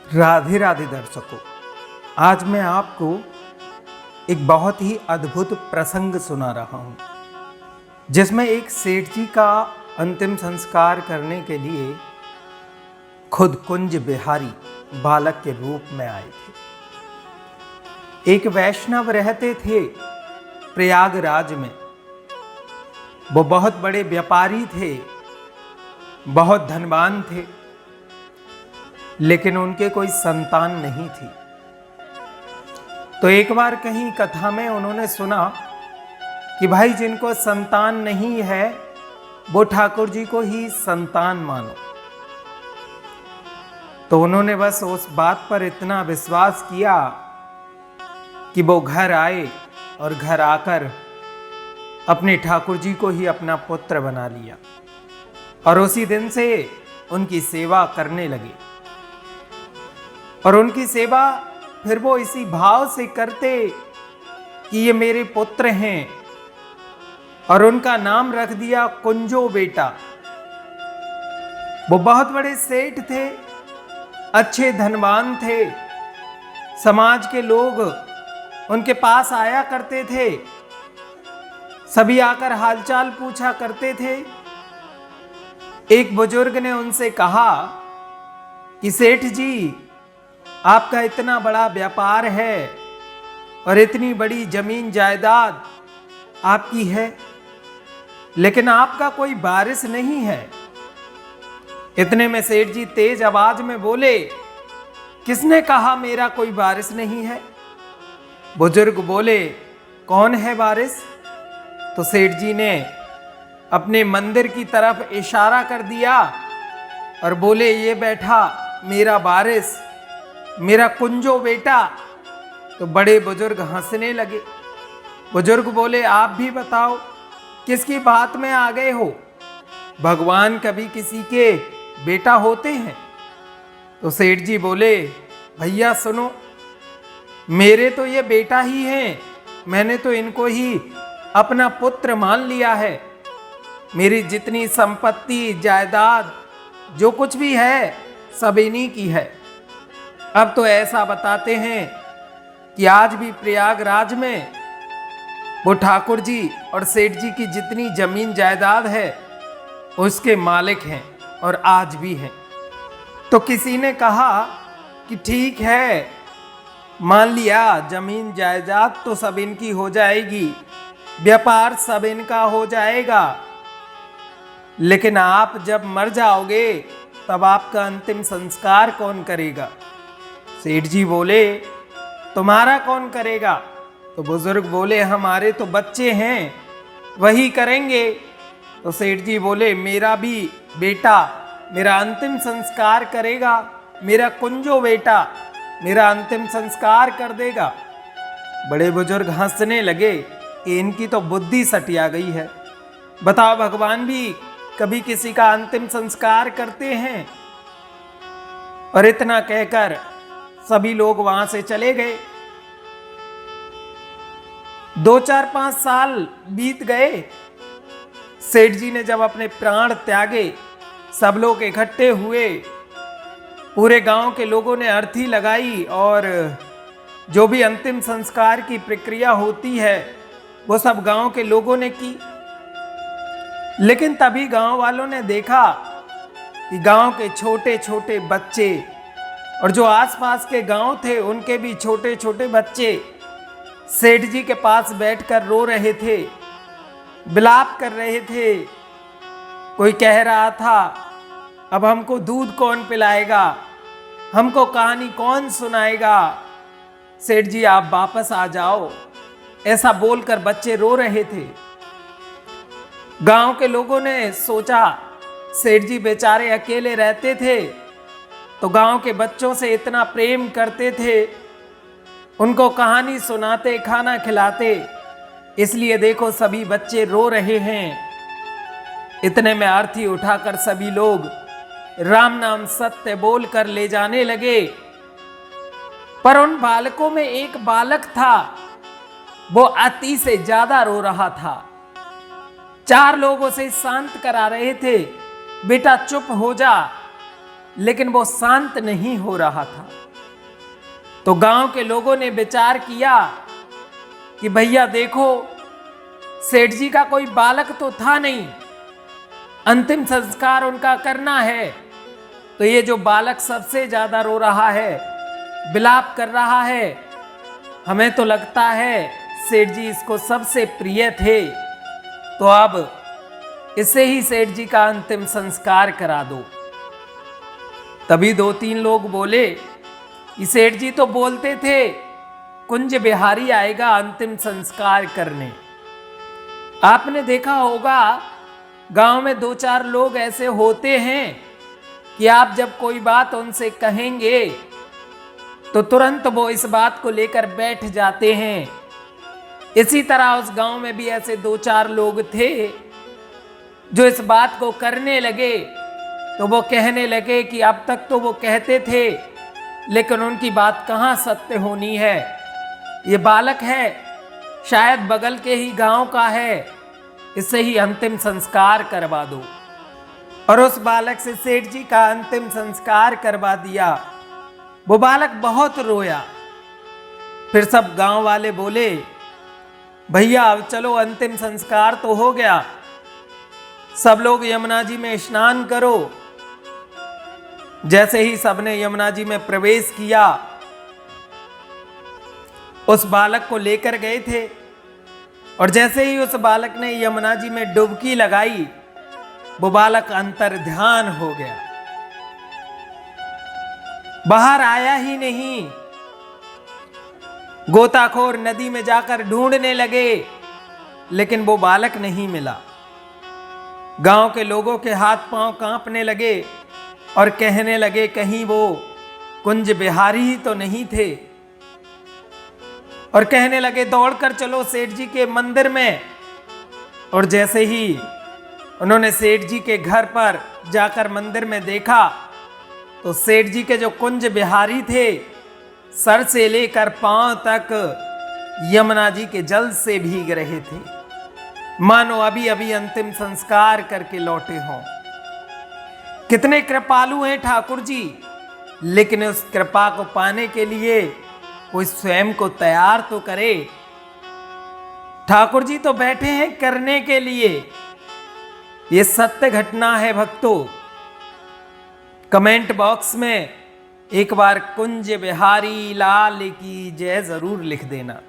राधे राधे दर्शकों, आज मैं आपको एक बहुत ही अद्भुत प्रसंग सुना रहा हूँ, जिसमें एक सेठ जी का अंतिम संस्कार करने के लिए खुद कुंज बिहारी बालक के रूप में आए थे। एक वैष्णव रहते थे प्रयागराज में। वो बहुत बड़े व्यापारी थे, बहुत धनवान थे, लेकिन उनके कोई संतान नहीं थी। तो एक बार कहीं कथा में उन्होंने सुना कि भाई जिनको संतान नहीं है वो ठाकुर जी को ही संतान मानो। तो उन्होंने बस उस बात पर इतना विश्वास किया कि वो घर आए और घर आकर अपने ठाकुर जी को ही अपना पुत्र बना लिया और उसी दिन से उनकी सेवा करने लगे। और उनकी सेवा फिर वो इसी भाव से करते कि ये मेरे पुत्र हैं, और उनका नाम रख दिया कुंजो बेटा। वो बहुत बड़े सेठ थे, अच्छे धनवान थे। समाज के लोग उनके पास आया करते थे, सभी आकर हालचाल पूछा करते थे। एक बुजुर्ग ने उनसे कहा कि सेठ जी, आपका इतना बड़ा व्यापार है और इतनी बड़ी जमीन जायदाद आपकी है, लेकिन आपका कोई वारिस नहीं है। इतने में सेठ जी तेज आवाज में बोले, किसने कहा मेरा कोई वारिस नहीं है? बुजुर्ग बोले, कौन है वारिस? तो सेठ जी ने अपने मंदिर की तरफ इशारा कर दिया और बोले, ये बैठा मेरा वारिस, मेरा कुंजो बेटा। तो बड़े बुजुर्ग हंसने लगे। बुजुर्ग बोले, आप भी बताओ किसकी बात में आ गए हो? भगवान कभी किसी के बेटा होते हैं? तो सेठ जी बोले, भैया सुनो, मेरे तो ये बेटा ही हैं, मैंने तो इनको ही अपना पुत्र मान लिया है। मेरी जितनी संपत्ति जायदाद जो कुछ भी है सब इन्हीं की है। अब तो ऐसा बताते हैं कि आज भी प्रयागराज में वो ठाकुर जी और सेठ जी की जितनी जमीन जायदाद है उसके मालिक हैं और आज भी हैं। तो किसी ने कहा कि ठीक है, मान लिया, जमीन जायदाद तो सब इनकी हो जाएगी, व्यापार सब इनका हो जाएगा, लेकिन आप जब मर जाओगे तब आपका अंतिम संस्कार कौन करेगा? सेठ जी बोले, तुम्हारा कौन करेगा? तो बुजुर्ग बोले, हमारे तो बच्चे हैं, वही करेंगे। तो सेठ जी बोले, मेरा भी बेटा मेरा अंतिम संस्कार करेगा, मेरा कुंजो बेटा मेरा अंतिम संस्कार कर देगा। बड़े बुजुर्ग हंसने लगे कि इनकी तो बुद्धि सटिया गई है। बताओ, भगवान भी कभी किसी का अंतिम संस्कार करते हैं? और इतना कहकर सभी लोग वहां से चले गए। 2, 4, 5 साल बीत गए। सेठ जी ने जब अपने प्राण त्यागे, सब लोग इकट्ठे हुए, पूरे गांव के लोगों ने अर्थी लगाई और जो भी अंतिम संस्कार की प्रक्रिया होती है वो सब गांव के लोगों ने की। लेकिन तभी गांव वालों ने देखा कि गांव के छोटे छोटे बच्चे और जो आसपास के गांव थे उनके भी छोटे छोटे बच्चे सेठ जी के पास बैठकर रो रहे थे, विलाप कर रहे थे। कोई कह रहा था, अब हमको दूध कौन पिलाएगा, हमको कहानी कौन सुनाएगा, सेठ जी आप वापस आ जाओ, ऐसा बोलकर बच्चे रो रहे थे। गांव के लोगों ने सोचा, सेठ जी बेचारे अकेले रहते थे तो गांव के बच्चों से इतना प्रेम करते थे, उनको कहानी सुनाते, खाना खिलाते, इसलिए देखो सभी बच्चे रो रहे हैं। इतने में आरती उठाकर सभी लोग राम नाम सत्य बोलकर ले जाने लगे। पर उन बालकों में एक बालक था, वो अति से ज्यादा रो रहा था। 4 लोग उसे शांत करा रहे थे, बेटा चुप हो जा, लेकिन वो शांत नहीं हो रहा था। तो गांव के लोगों ने विचार किया कि भैया देखो, सेठ जी का कोई बालक तो था नहीं, अंतिम संस्कार उनका करना है, तो ये जो बालक सबसे ज्यादा रो रहा है, विलाप कर रहा है, हमें तो लगता है सेठ जी इसको सबसे प्रिय थे, तो अब इसे ही सेठ जी का अंतिम संस्कार करा दो। तभी 2-3 लोग बोले कि सेठ जी तो बोलते थे कुंज बिहारी आएगा अंतिम संस्कार करने। आपने देखा होगा गांव में 2-4 लोग ऐसे होते हैं कि आप जब कोई बात उनसे कहेंगे तो तुरंत वो इस बात को लेकर बैठ जाते हैं। इसी तरह उस गांव में भी ऐसे 2-4 लोग थे जो इस बात को करने लगे, तो वो कहने लगे कि अब तक तो वो कहते थे लेकिन उनकी बात कहाँ सत्य होनी है, ये बालक है शायद बगल के ही गांव का है, इसे ही अंतिम संस्कार करवा दो। और उस बालक से सेठ जी का अंतिम संस्कार करवा दिया। वो बालक बहुत रोया। फिर सब गांव वाले बोले भैया अब चलो अंतिम संस्कार तो हो गया, सब लोग यमुना जी में स्नान करो। जैसे ही सबने यमुना जी में प्रवेश किया, उस बालक को लेकर गए थे और जैसे ही उस बालक ने यमुना जी में डुबकी लगाई, वो बालक अंतर ध्यान हो गया, बाहर आया ही नहीं। गोताखोर नदी में जाकर ढूंढने लगे लेकिन वो बालक नहीं मिला। गांव के लोगों के हाथ पांव कांपने लगे और कहने लगे कहीं वो कुंज बिहारी ही तो नहीं थे, और कहने लगे दौड़कर चलो सेठ जी के मंदिर में। और जैसे ही उन्होंने सेठ जी के घर पर जाकर मंदिर में देखा तो सेठ जी के जो कुंज बिहारी थे सर से लेकर पांव तक यमुना जी के जल से भीग रहे थे, मानो अभी अभी अंतिम संस्कार करके लौटे हों। कितने कृपालु हैं ठाकुर जी, लेकिन उस कृपा को पाने के लिए कोई स्वयं को तैयार तो करे। ठाकुर जी तो बैठे हैं करने के लिए। ये सत्य घटना है भक्तों। कमेंट बॉक्स में एक बार कुंज बिहारी लाल की जय जरूर लिख देना।